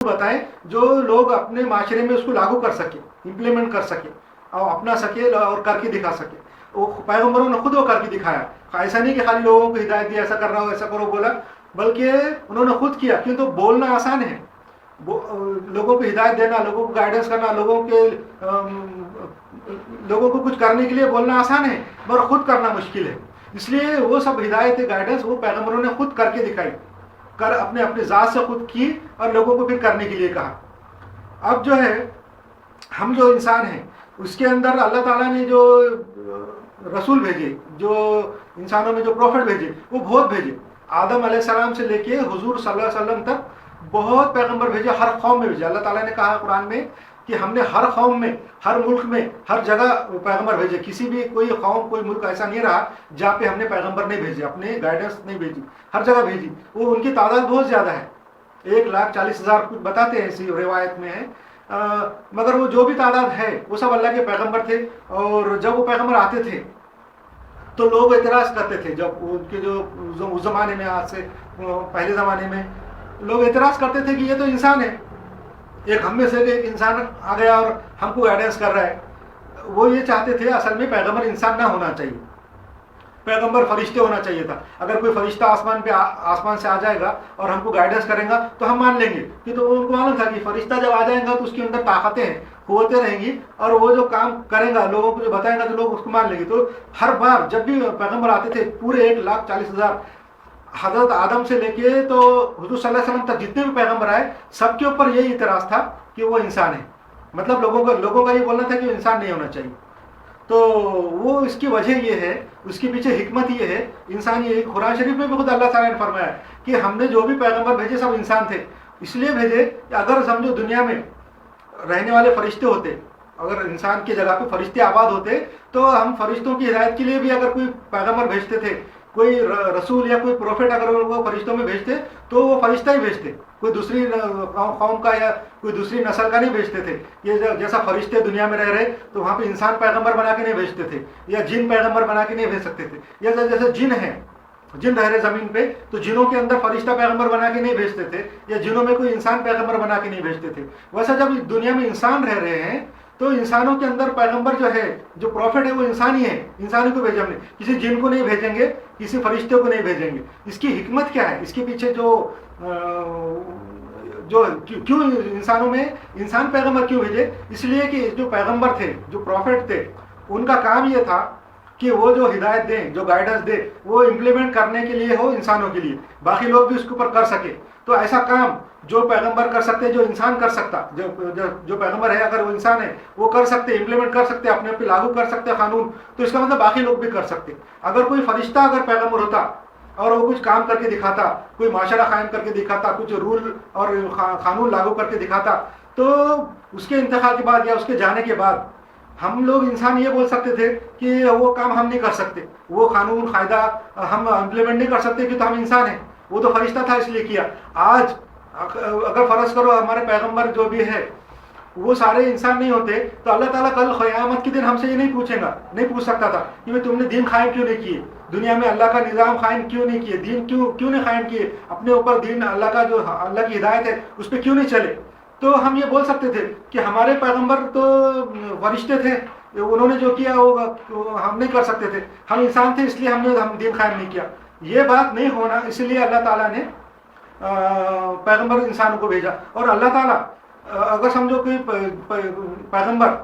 بتائیں جو لوگ اپنے معاشرے میں اس کو لاگو کر سکے، امپلیمنٹ کر سکے اور اپنا سکے اور کر کے دکھا سکے. وہ پیغمبروں نے خود وہ کر کے دکھایا. ایسا نہیں کہ خالی لوگوں کو ہدایت دی ایسا کر رہا ہو ایسا کرو بولا، بلکہ انہوں نے خود کیا. کیوں تو بولنا آسان ہے، لوگوں کو ہدایت دینا، لوگوں کو گائیڈنس کرنا، لوگوں کو کچھ کرنے کے لیے بولنا آسان ہے مگر خود کرنا مشکل ہے. اس لیے وہ سب ہدایت گائیڈنس وہ پیغمبروں نے خود کر کے دکھائی، اپنے ذات سے خود کی اور لوگوں کو پھر کرنے کے لیے کہا. اب جو ہے ہم جو انسان ہیں اس کے اندر اللہ تعالیٰ نے جو رسول بھیجے، جو انسانوں میں جو پروفٹ بھیجے وہ بہت بھیجے. آدم علیہ السلام سے لے کے حضور صلی اللہ علیہ وسلم تک بہت پیغمبر بھیجے، ہر قوم میں بھیجے. اللہ تعالیٰ نے کہا قرآن میں کہ ہم نے ہر قوم میں، ہر ملک میں، ہر جگہ پیغمبر بھیجے. کسی بھی کوئی قوم کوئی ملک ایسا نہیں رہا جہاں پہ ہم نے پیغمبر نہیں بھیجے، اپنے گائیڈنس نہیں بھیجی، ہر جگہ بھیجی. وہ ان کی تعداد بہت زیادہ ہے، 1,40,000 کچھ بتاتے ہیں ایسی روایت میں ہے. مگر وہ جو بھی تعداد ہے وہ سب اللہ کے پیغمبر تھے. اور جب وہ پیغمبر آتے تھے تو لوگ اعتراض کرتے تھے. جب ان کے جو اس زمانے میں، آج سے پہلے زمانے میں لوگ اعتراض کرتے تھے کہ یہ تو انسان ہے، ایک ہم میں سے ایک انسان آ گیا اور ہم کو گائیڈنس کر رہا ہے. وہ یہ چاہتے تھے اصل میں پیغمبر انسان نہ ہونا چاہیے، پیغمبر فرشتے ہونا چاہیے تھا. اگر کوئی فرشتہ آسمان سے آ جائے گا اور ہم کو گائیڈنس کرے گا تو ہم مان لیں گے. تو ان کو معلوم تھا کہ فرشتہ جب آ جائے گا تو اس کے اندر طاقتیں ہیں، قوتیں رہیں گی، اور وہ جو کام کرے گا لوگوں کو جو بتائے گا تو لوگ اس کو مان لیں گے. تو ہر بار جب بھی پیغمبر آتے تھے پورے 1,40,000 حضرت آدم سے لے کے تو حضور صلی اللہ علیہ وسلم تک جتنے بھی پیغمبر آئے سب کے اوپر یہی اعتراض تھا کہ وہ انسان ہے. مطلب لوگوں کا یہ بولنا تھا کہ وہ انسان نہیں ہونا چاہیے. تو وہ اس کی وجہ یہ ہے، اس کے پیچھے حکمت یہ ہے. انسان یہ قرآن شریف میں بھی خود اللہ تعالیٰ نے فرمایا کہ ہم نے جو بھی پیغمبر بھیجے سب انسان تھے. اس لیے بھیجے کہ اگر سمجھو دنیا میں رہنے والے فرشتے ہوتے، اگر انسان کی جگہ پہ فرشتے آباد ہوتے تو ہم فرشتوں کی ہدایت کے لیے بھی اگر کوئی پیغمبر بھیجتے تھے، کوئی رسول یا کوئی پروفٹ اگر وہ فرشتوں میں بھیجتے تو وہ فرشتہ ہی بھیجتے، کوئی دوسری قوم کا یا کوئی دوسری نسل کا نہیں بھیجتے تھے. یہ جیسا فرشتے دنیا میں رہ رہے تو وہاں پہ انسان پیغمبر بنا کے نہیں بھیجتے تھے، یا جن پیغمبر بنا کے نہیں بھیج سکتے تھے. جیسے جن ہیں، جن رہ رہے زمین پہ تو جنوں کے اندر فرشتہ پیغمبر بنا کے نہیں بھیجتے تھے، یا جنوں میں کوئی انسان پیغمبر بنا کے نہیں بھیجتے تھے. ویسا جب دنیا میں انسان رہ رہے ہیں تو انسانوں کے اندر پیغمبر جو ہے، جو پروفٹ ہے وہ انسان ہی ہے. انسان کو بھیجا ہم نے، کسی جن کو نہیں بھیجیں گے، کسی فرشتے کو نہیں بھیجیں گے. اس کی حکمت کیا ہے؟ اس کے پیچھے جو کیوں انسانوں میں انسان پیغمبر کیوں بھیجے؟ اس لیے کہ جو پیغمبر تھے، جو پروفٹ تھے، ان کا کام یہ تھا کہ وہ جو ہدایت دیں، جو گائیڈنس دے، وہ امپلیمنٹ کرنے کے لیے ہو انسانوں کے لیے، باقی لوگ بھی اس کے اوپر کر سکے. تو ایسا کام جو پیغمبر کر سکتے، جو انسان کر سکتا، جو پیغمبر ہے اگر وہ انسان ہے وہ کر سکتے، امپلیمنٹ کر سکتے، اپنے پہ لاگو کر سکتے قانون، تو اس کا مطلب باقی لوگ بھی کر سکتے. اگر کوئی فرشتہ اگر پیغمبر ہوتا اور وہ کچھ کام کر کے دکھاتا، کوئی معاشرہ قائم کر کے دکھاتا، کچھ رول اور قانون لاگو کر کے دکھاتا، تو اس کے انتقال کے بعد یا اس کے جانے کے بعد ہم لوگ انسان یہ بول سکتے تھے کہ وہ کام ہم نہیں کر سکتے، وہ قانون قاعدہ ہم امپلیمنٹ نہیں کر سکتے کیونکہ ہم انسان ہیں، وہ تو فرشتہ تھا اس لیے کیا. آج اگر فرض کرو ہمارے پیغمبر جو بھی ہے وہ سارے انسان نہیں ہوتے تو اللہ تعالیٰ کل قیامت کے دن ہم سے یہ نہیں پوچھے گا، نہیں پوچھ سکتا تھا کہ تم نے دین قائم کیوں نہیں کیے، دنیا میں اللہ کا نظام قائم کیوں نہیں کیے، دین کیوں نہیں قائم کیے، اپنے اوپر دین اللہ کا جو اللہ کی ہدایت ہے اس پہ کیوں نہیں چلے. تو ہم یہ بول سکتے تھے کہ ہمارے پیغمبر تو فرشتے تھے، انہوں نے جو کیا وہ ہم نہیں کر سکتے تھے، ہم انسان تھے اس لیے ہم دین قائم نہیں کیا. یہ بات نہیں ہونا، اس لیے اللہ تعالیٰ نے پیغمبر انسانوں کو بھیجا. اور اللہ تعالیٰ اگر سمجھو کوئی پیغمبر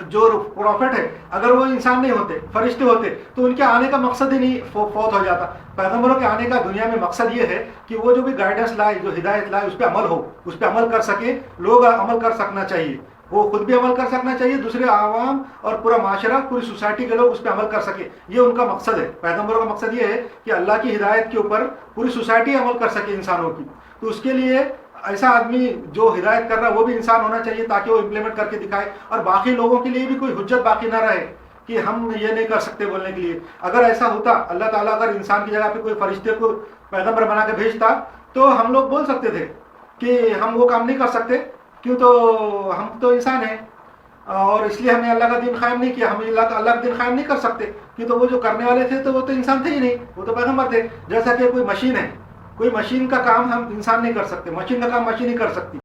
جو پروفٹ ہے اگر وہ انسان نہیں ہوتے، فرشتے ہوتے، تو ان کے آنے کا مقصد ہی نہیں فوت ہو جاتا. پیغمبروں کے آنے کا دنیا میں مقصد یہ ہے کہ وہ جو بھی گائیڈنس لائے، جو ہدایت لائے، اس پہ عمل ہو، اس پہ عمل کر سکے، لوگ عمل کر سکنا چاہیے، وہ خود بھی عمل کر سکنا چاہیے، دوسرے عوام اور پورا معاشرہ، پوری سوسائٹی کے لوگ اس پہ عمل کر سکے. یہ ان کا مقصد ہے. پیغمبروں کا مقصد یہ ہے کہ اللہ کی ہدایت کے اوپر پوری سوسائٹی عمل کر سکے انسانوں کی. تو اس کے لیے ایسا آدمی جو ہدایت کر رہا ہے وہ بھی انسان ہونا چاہیے تاکہ وہ امپلیمنٹ کر کے دکھائے، اور باقی لوگوں کے لیے بھی کوئی حجت باقی نہ رہے کہ ہم یہ نہیں کر سکتے بولنے کے لیے. اگر ایسا ہوتا، اللہ تعالیٰ اگر انسان کی جگہ پہ کوئی فرشتے کو پیغمبر بنا کے بھیجتا تو ہم لوگ بول سکتے تھے کہ ہم وہ کام نہیں کر سکتے، کیوں تو ہم تو انسان ہیں اور اس لیے ہم نے اللہ کا دین قائم نہیں کیا، ہم اللہ کا دین قائم نہیں کر سکتے، کیوں تو وہ جو کرنے والے تھے تو وہ تو انسان تھے ہی نہیں، وہ تو پیغمبر تھے. جیسا کہ کوئی مشین ہے، کوئی مشین کا کام ہم انسان نہیں کر سکتے، مشین کا کام مشین ہی کر سکتی.